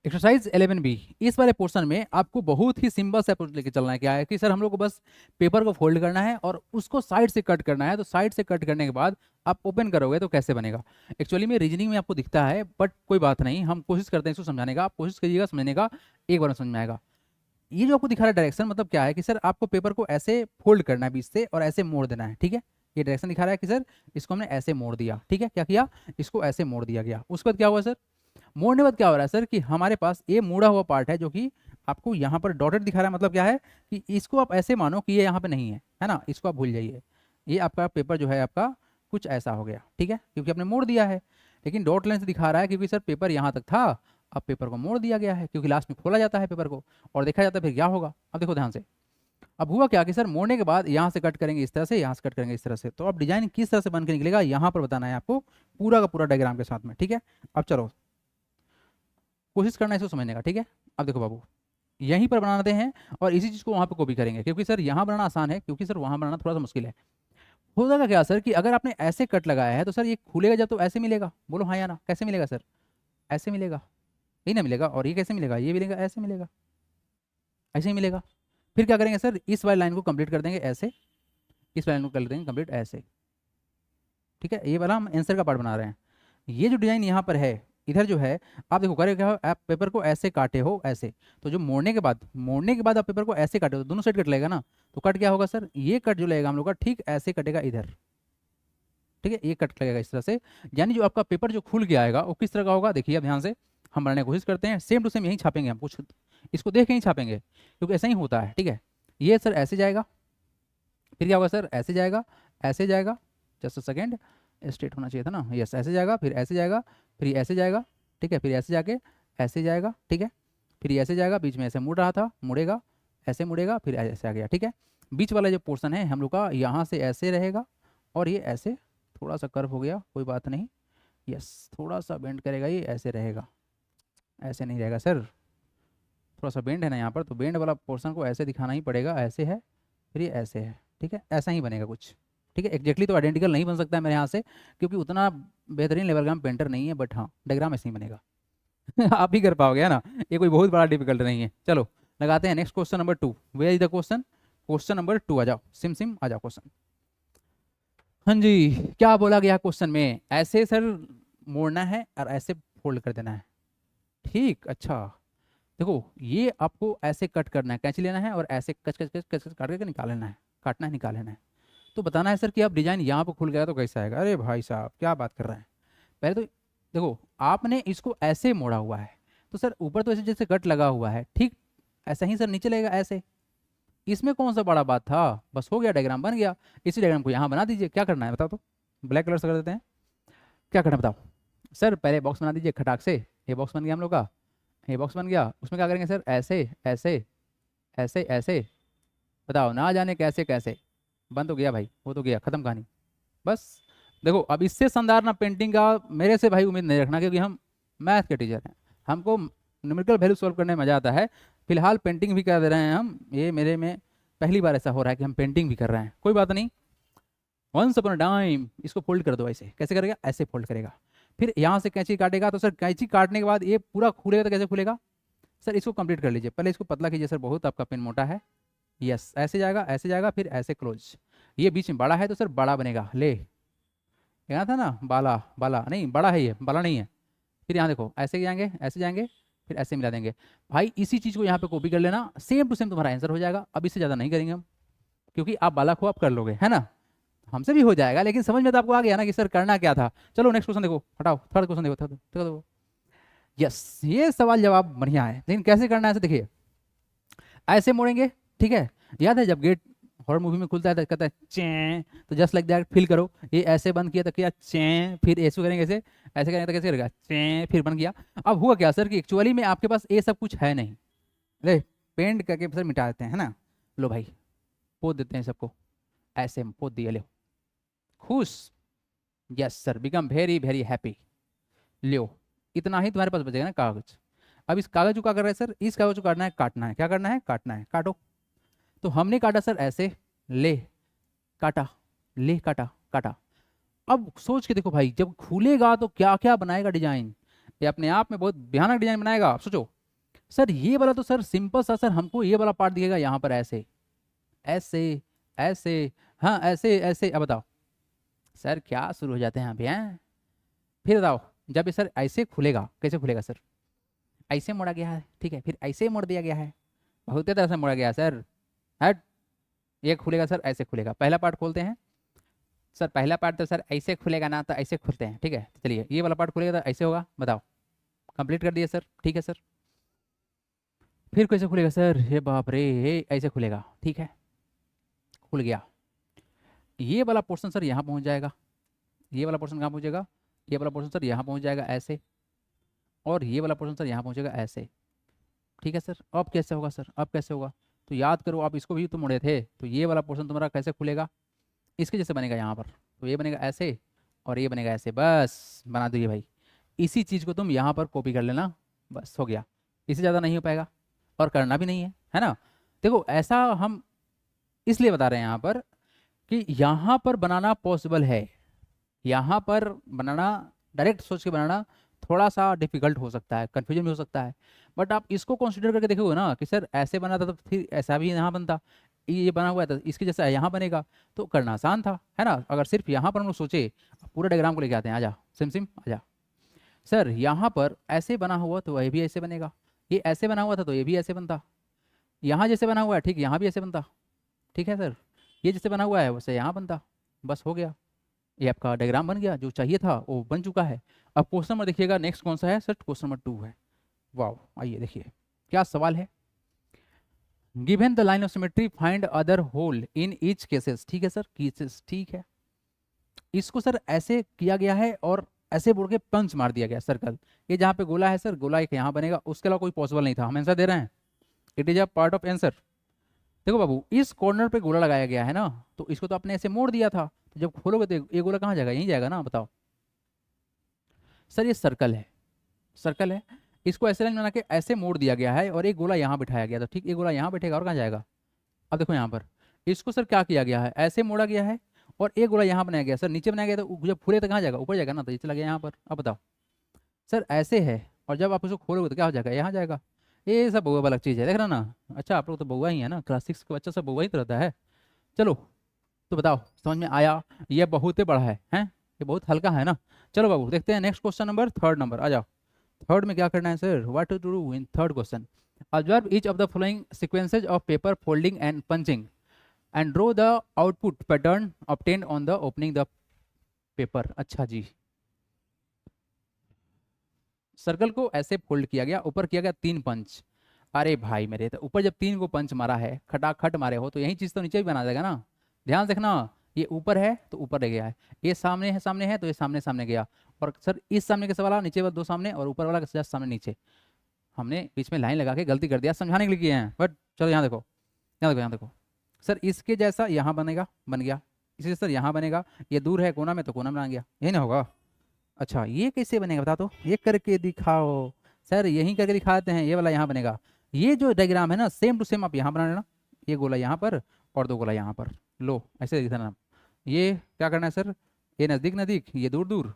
Exercise 11B, इस वाले portion में आपको बहुत ही सिंपल सा अप्रोच लेके चलना है। क्या है कि सर हम लोग को बस पेपर को फोल्ड करना है और उसको साइड से कट करना है। तो साइड से कट करने के बाद आप ओपन करोगे तो कैसे बनेगा, एक्चुअली में रीजनिंग में आपको दिखता है, बट कोई बात नहीं, हम कोशिश करते हैं इसको समझाने का। आप कोशिश करिएगा समझने का, एक बार में समझ में आएगा। ये जो आपको दिखा रहा है डायरेक्शन, मतलब क्या है कि सर आपको पेपर को ऐसे फोल्ड करना है बीच से और ऐसे मोड़ देना है। ठीक है, ये डायरेक्शन दिखा रहा है कि सर इसको हमने ऐसे मोड़ दिया। ठीक है, क्या किया, इसको ऐसे मोड़ दिया गया। उसके बाद क्या हुआ सर, मोड़ने के बाद क्या हो रहा है सर कि हमारे पास ये मुड़ा हुआ पार्ट है जो कि आपको यहाँ पर डॉटेड दिखा रहा है। मतलब क्या है कि इसको आप ऐसे मानो कि ये यहाँ पे नहीं है ना, इसको आप भूल जाइए। ये आपका पेपर जो है आपका कुछ ऐसा हो गया। ठीक है, क्योंकि आपने मोड़ दिया है। लेकिन डॉट लाइन से दिखा रहा है क्योंकि सर पेपर यहाँ तक था, अब पेपर को मोड़ दिया गया है, क्योंकि लास्ट में खोला जाता है पेपर को और देखा जाता है फिर क्या होगा। अब देखो ध्यान से, अब हुआ क्या कि सर मोड़ने के बाद यहाँ से कट करेंगे इस तरह से, यहाँ से कट करेंगे इस तरह से। तो अब डिजाइन किस तरह से बन के निकलेगा यहाँ पर बताना है आपको, पूरा का पूरा डायग्राम के साथ में। ठीक है, अब चलो कोशिश करना है इसको समझने का। ठीक है, अब देखो बाबू, यहीं पर बनाते हैं और इसी चीज़ को वहाँ पे कॉपी करेंगे, क्योंकि सर यहाँ बनाना आसान है, क्योंकि सर वहाँ बनाना थोड़ा सा मुश्किल है। हो जाएगा क्या सर कि अगर आपने ऐसे कट लगाया है तो सर ये खुलेगा जब तो ऐसे मिलेगा। बोलो हाँ या ना, कैसे मिलेगा सर, ऐसे मिलेगा, यही ना मिलेगा। और ये कैसे मिलेगा, ये मिलेगा, ऐसे मिलेगा, ऐसे ही मिलेगा। फिर क्या करेंगे सर, इस वाली लाइन को कंप्लीट कर देंगे ऐसे, इस लाइन को कर देंगे कंप्लीट ऐसे। ठीक है, ये वाला हम आंसर का पार्ट बना रहे हैं। ये जो डिजाइन यहाँ पर है, इधर जो है, आप देखो करें क्या हो, आप पेपर को ऐसे काटे हो ऐसे, तो जो मोड़ने के बाद आप पेपर को ऐसे काटे हो तो दोनों साइड कट लगेगा ना। तो कट क्या होगा सर, ये कट जो लगेगा हम लोग का ठीक ऐसे कटेगा इधर। ठीक है, ये कट लगेगा इस तरह से। यानी जो आपका पेपर जो खुल के आएगा वो किस तरह का होगा, देखिए अब ध्यान से हम बनाने की कोशिश करते हैं। सेम टू सेम यही छापेंगे हम, कुछ इसको देख के ही छापेंगे, क्योंकि ऐसा ही होता है। ठीक है, ये सर ऐसे जाएगा, फिर क्या होगा सर, ऐसे जाएगा, ऐसे जाएगा, जस्ट अ सेकेंड, स्ट्रेट होना चाहिए था ना, यस, ऐसे जाएगा, फिर ऐसे जाएगा, फिर ये ऐसे जाएगा। ठीक है, फिर ऐसे जाके ऐसे जाएगा। ठीक है, फिर ये ऐसे जाएगा, बीच में ऐसे मुड़ रहा था, मुड़ेगा, ऐसे मुड़ेगा, फिर ऐसे आ गया। ठीक है, बीच वाला जो पोर्शन है हम लोग का यहाँ से ऐसे रहेगा और ये ऐसे थोड़ा सा कर्व हो गया, कोई बात नहीं, यस, थोड़ा सा बेंड करेगा, ये ऐसे रहेगा, ऐसे नहीं रहेगा सर, थोड़ा सा बेंड है ना यहाँ पर, तो बेंड वाला पोर्शन को ऐसे दिखाना ही पड़ेगा, ऐसे है, फिर ये ऐसे है। ठीक है, ऐसा ही बनेगा कुछ। ठीक है, एग्जैक्टली तो आइडेंटिकल नहीं बन सकता है मेरे यहाँ से, क्योंकि उतना बेहतरीन लेवल का हम पेंटर नहीं है, बट हाँ डायग्राम ऐसे ही बनेगा। आप भी कर पाओगे, है ना, ये कोई बहुत बड़ा डिफिकल्ट नहीं है। चलो लगाते हैं next question number 2। Where is the question, question number 2 आ जाओ, सिम सिम आ जाओ क्वेश्चन। हाँ जी, क्या बोला गया क्वेश्चन में, ऐसे सर मोड़ना है और ऐसे फोल्ड कर देना है। ठीक, अच्छा, देखो ये आपको ऐसे कट करना है, कैंची लेना है और ऐसे कच कच कच कच कच काट के निकाल लेना है, काटना है, निकाल लेना है। तो बताना है सर कि अब डिजाइन यहाँ पे खुल गया तो कैसा आएगा। अरे भाई साहब क्या बात कर रहे हैं, पहले तो देखो आपने इसको ऐसे मोड़ा हुआ है, तो सर ऊपर तो ऐसे जैसे कट लगा हुआ है, ठीक ऐसा ही सर नीचे लगेगा ऐसे। इसमें कौन सा बड़ा बात था, बस हो गया, डायग्राम बन गया। इसी डायग्राम को यहाँ बना दीजिए, क्या करना है बताओ तो, ब्लैक कलर से कर देते हैं, क्या करना है बताओ। सर पहले बॉक्स बना दीजिए खटाक से, ये बॉक्स बन गया हम लोग का, ये बॉक्स बन गया। उसमें क्या करेंगे सर, ऐसे ऐसे ऐसे ऐसे, बताओ ना जाने कैसे कैसे, बन तो गया भाई, वो तो गया, खत्म कहानी, बस। देखो अब इससे शानदार ना पेंटिंग का मेरे से भाई उम्मीद नहीं रखना, क्योंकि हम मैथ के टीचर हैं, हमको न्यूमेरिकल वैल्यू सॉल्व करने में मज़ा आता है। फिलहाल पेंटिंग भी कर दे रहे हैं हम, ये मेरे में पहली बार ऐसा हो रहा है कि हम पेंटिंग भी कर रहे हैं, कोई बात नहीं। वंस अपॉन अ टाइम, इसको फोल्ड कर दो, ऐसे कैसे करेगा, ऐसे फोल्ड करेगा। फिर यहाँ से कैंची काटेगा, तो सर कैंची काटने के बाद ये पूरा खुलेगा तो कैसे खुलेगा सर, इसको कंप्लीट कर लीजिए, पहले इसको पतला कीजिए सर, बहुत आपका पेन मोटा है। यस, ऐसे जाएगा, ऐसे जाएगा, फिर ऐसे क्लोज। ये बीच में बड़ा है तो सर बड़ा बनेगा, ले यहाँ था ना बाला, बाला नहीं, बड़ा है ये, बाला नहीं है। फिर यहाँ देखो ऐसे जाएंगे, ऐसे जाएंगे, फिर ऐसे मिला देंगे। भाई इसी चीज़ को यहाँ पे कॉपी कर लेना, सेम टू सेम तुम्हारा आंसर हो जाएगा। अब इससे ज़्यादा नहीं करेंगे हम, क्योंकि आप बाला को आप कर लोगे, है ना, हमसे भी हो जाएगा, लेकिन समझ में तो आपको आ गया ना कि सर करना क्या था। चलो नेक्स्ट क्वेश्चन देखो, हटाओ थर्ड क्वेश्चन देखो, थर्ड देखो। यस, ये सवाल जवाब बढ़िया है, लेकिन कैसे करना है ऐसे देखिए, ऐसे मोड़ेंगे। ठीक है, याद है जब गेट हॉरर मूवी में खुलता है तो कहता है चैं, तो जस्ट लाइक दैट फील करो, ये ऐसे बंद किया तो किया चैं, फिर ऐसे करेंगे, ऐसे करेंगे तो कैसे करेगा, चैं, फिर बन गया। अब हुआ क्या सर कि एक्चुअली में आपके पास ये सब कुछ है नहीं, ले पेंट करके सर मिटा देते हैं, है ना, लो भाई पोत देते हैं सबको, ऐसे हम पोत दिया, लो खुश, yes sir, become very very happy, लो इतना ही तुम्हारे पास बचेगा ना कागज। अब इस कागज को क्या कर रहा है सर, इस कागज को काटना है, काटना है, क्या करना है, काटना है, काटो। तो हमने काटा सर ऐसे, ले काटा, ले काटा, काटा। अब सोच के देखो भाई, जब खुलेगा तो क्या क्या बनाएगा डिजाइन, ये अपने आप में बहुत भयानक डिजाइन बनाएगा। आप सोचो, सर ये वाला तो सर सिंपल सा, सर हमको ये वाला पार्ट दिखेगा यहाँ पर ऐसे ऐसे ऐसे, हाँ ऐसे ऐसे। अब बताओ सर क्या शुरू हो जाते हैं अभी हैं। फिर बताओ जब ये सर ऐसे खुलेगा, कैसे खुलेगा सर, ऐसे मोड़ा गया है, ठीक है, फिर ऐसे मोड़ दिया गया है, बहुत तरह से मोड़ा गया है सर। हट, ये खुलेगा सर, ऐसे खुलेगा। पहला पार्ट खोलते हैं सर, पहला पार्ट तो सर ऐसे खुलेगा ना, तो ऐसे खुलते हैं, ठीक है। तो चलिए ये वाला पार्ट खुलेगा तो ऐसे होगा, बताओ। कंप्लीट कर दिया सर, ठीक है सर। फिर कैसे खुलेगा सर, ये बाप रे, ये ऐसे खुलेगा, ठीक है, खुल गया। ये वाला पोर्शन सर यहाँ पहुँच जाएगा, ये वाला पोर्शन कहाँ पहुँचेगा, ये वाला पोर्शन सर यहाँ पहुँच जाएगा ऐसे, और ये वाला पोर्शन सर यहाँ पहुँचेगा ऐसे, ठीक है सर। अब कैसे होगा सर, अब कैसे होगा, तो याद करो आप इसको भी तो मुड़े थे, तो ये वाला पोर्शन तुम्हारा कैसे खुलेगा, इसके जैसे बनेगा यहाँ पर, तो ये बनेगा ऐसे और ये बनेगा ऐसे, बस बना दो ये भाई। इसी चीज़ को तुम यहाँ पर कॉपी कर लेना, बस हो गया। इससे ज़्यादा नहीं हो पाएगा और करना भी नहीं है ना। देखो ऐसा हम इसलिए बता रहे हैं यहाँ पर कि यहाँ पर बनाना पॉसिबल है, यहाँ पर बनाना, डायरेक्ट सोच के बनाना थोड़ा सा डिफिकल्ट हो सकता है, कन्फ्यूजन भी हो सकता है। बट आप इसको कंसिडर करके देखोगे ना कि सर ऐसे बना था तो फिर ऐसा भी यहाँ बनता, ये बना हुआ है तो इसके जैसा यहाँ बनेगा, तो करना आसान था, है ना। अगर सिर्फ यहाँ पर हम लोग सोचे, पूरा डायग्राम को लेके आते हैं, आजा सिम सिम आजा। सर यहाँ पर ऐसे बना हुआ तो ये भी ऐसे बनेगा, ये ऐसे बना हुआ था तो ये भी ऐसे बनता, यहाँ जैसे बना हुआ है ठीक यहाँ भी ऐसे बनता, ठीक है सर। ये जैसे बना हुआ है वैसे यहाँ बनता, बस हो गया। ये आपका डायग्राम बन गया, जो चाहिए था वो बन चुका है। अब क्वेश्चन नंबर देखिएगा, नेक्स्ट कौन सा है सर, क्वेश्चन नंबर 2 है। वाह, आइए देखिए क्या सवाल है। Given the line of symmetry find other hole in each cases, ठीक है सर, केसेस, ठीक है। इसको सर ऐसे किया गया है और ऐसे बोल के पंच मार दिया गया सर्कल, ये जहाँ पे गोला है सर, गोला एक यहाँ बनेगा, उसके अलावा कोई पॉसिबल नहीं था। हम आंसर दे रहे हैं, it is a part of answer. देखो बाबू, इस कॉर्नर पे गोला लगाया गया है ना, तो इसको तो आपने ऐसे मोड़ दिया था, तो जब खोलोगे तो ये गोला कहाँ जाएगा, यहीं जाएगा ना, बताओ। सर ये सर्कल है, सर्कल है, इसको ऐसे लाइन बना के ऐसे मोड़ दिया गया है और एक गोला यहाँ बिठाया गया, तो ठीक, एक गोला यहाँ बैठेगा और कहाँ जाएगा। अब देखो यहाँ पर इसको सर क्या किया गया है, ऐसे मोड़ा गया है और एक गोला यहाँ बनाया गया सर, नीचे बनाया गया तो जब फूले तो कहाँ जाएगा, ऊपर जाएगा ना, तो ये चला गया यहाँ पर। अब बताओ सर ऐसे है, और जब आप उसको खोलोगे तो क्या हो जाएगा, यहाँ जाएगा। ये सब बहुआ अलग चीज़ है, देख रहा ना। अच्छा आप लोग तो बहुआ ही है ना, क्लास 6 का बच्चा सब बहुआ ही तो रहता है। चलो तो बताओ समझ में आया, ये बहुत ही बड़ा है, ये बहुत हल्का है ना। चलो बाबू देखते हैं next question number, third number, आ जाओ। थर्ड में क्या करना है sir, what to do in third question. Observe each of the following sequences of paper folding and punching and draw the output pattern obtained on the opening the paper. अच्छा जी, circle को ऐसे fold किया गया, ऊपर किया गया 3 पंच। अरे भाई मेरे, तो ऊपर जब 3 को पंच मारा है, खटाखट मारे हो, तो यही चीज़ तो नीचे भी बना देगा ना। ध्यान देखना, ये ऊपर है तो ऊपर ले गया है, ये सामने है तो ये सामने सामने गया। और सर इस सामने कैसे वाला, नीचे वाला 2 सामने और ऊपर वाला जस्ट सामने नीचे। हमने बीच में लाइन लगा के गलती कर दिया, समझाने के लिए किए हैं, बट चलो यहाँ देखो, यहाँ देखो, यहाँ देखो। सर इसके जैसा यहाँ बनेगा, बन गया। इसी सर यहाँ बनेगा, ये दूर है कोना में तो कोना में आ गया, यही ना होगा। अच्छा ये कैसे बनेगा बता दो, ये करके दिखाओ। सर यहीं करके दिखाते हैं, ये वाला यहाँ बनेगा। ये जो डायग्राम है ना, सेम टू सेम आप यहाँ बना लेना, ये गोला यहाँ पर और 2 गोला यहाँ पर, लो ऐसे दिखाना। ये क्या करना है सर, ये नज़दीक नज़दीक, ये दूर दूर,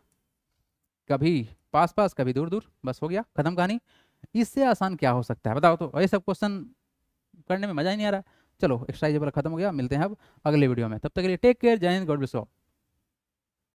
कभी पास पास कभी दूर दूर, बस हो गया, खत्म कहानी। इससे आसान क्या हो सकता है बताओ। तो ये सब क्वेश्चन करने में मजा ही नहीं आ रहा। चलो एक्सरसाइज वाला खत्म हो गया, मिलते हैं अब अगले वीडियो में, तब तक के लिए टेक केयर, जय Hind, God bless you all.